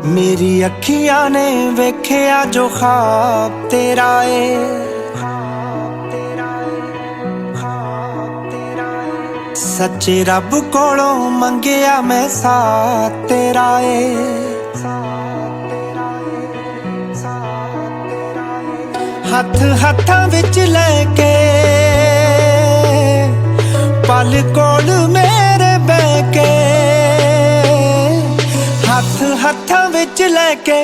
मेरी अखियां ने वेख्या जो ख्वाब तेरा ए, सच्चे रब कोलों मंगिया मैं साथ तेरा ए। हथ हथां विच लैके पल कोल मेरे बैके, हथ हथां विच लैके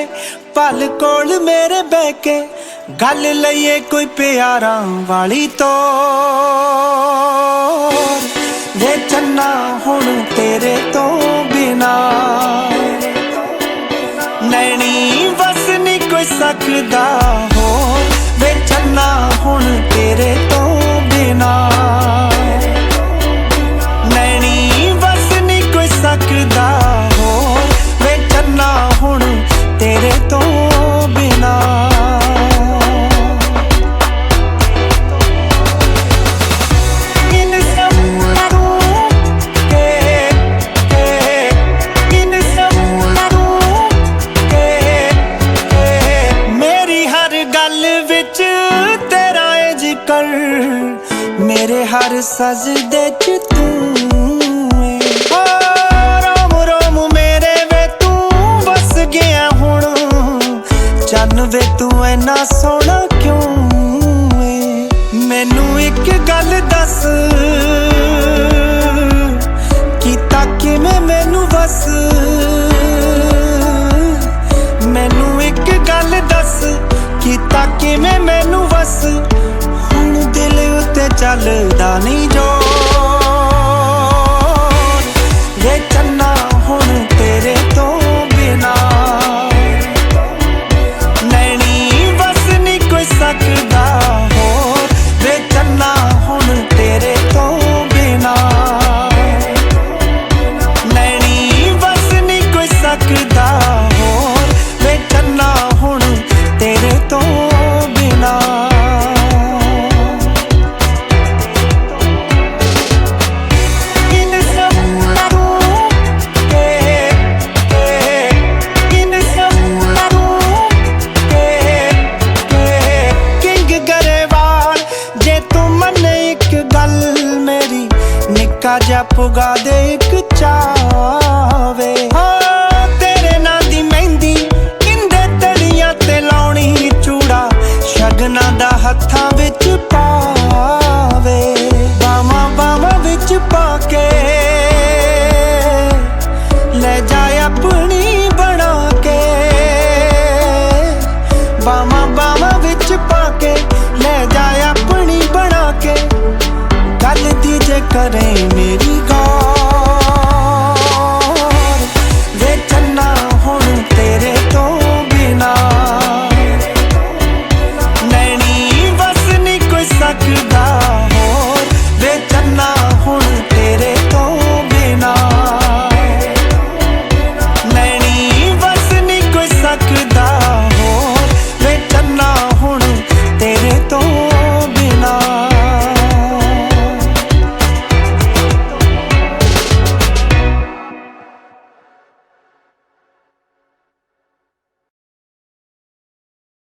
पल कोल मेरे बैके, गल लईए कोई प्यारां वाली तो वे चन्ना हुण तेरे तो बिना नैनी बस नहीं कोई सकदा हो, वे चन्ना हुण तेरे तो बिना नैनी बस नहीं कोई सकदा हो, वे चन्ना हुण तेरे तो बिना। मेरे हर सजदे च तू है, रोम रोम मेरे वे तू बस गया हुण, चन्न वे तू इन्ना सोहना क्यों है। मैनू एक गल दस कीता किवें मैनू बस, मैनू एक गल दस कीता किवें मैनू बस, दिल उत्ते चलदा नहीं जो वे चन्ना हुण तेरे तो बिना नैनी बस नहीं कोई सकदा हो, वे चन्ना हुण तेरे तो बिना नैनी बस नहीं कोई सकदा हो, वे चन्ना हुण तेरे तो बिना। निक्का जा पुगा दे एक चावे, तेरे नां दी मेहंदी इंदे तड़ियां ते लाउणी, चूड़ा शगना दा हत्थां विच पावे, बावां बावां विच पाके ले जाए अपनी बना के, बावां बावां विच पाके ले जाए अपनी बना के, गल दी जे करे मेरी गौर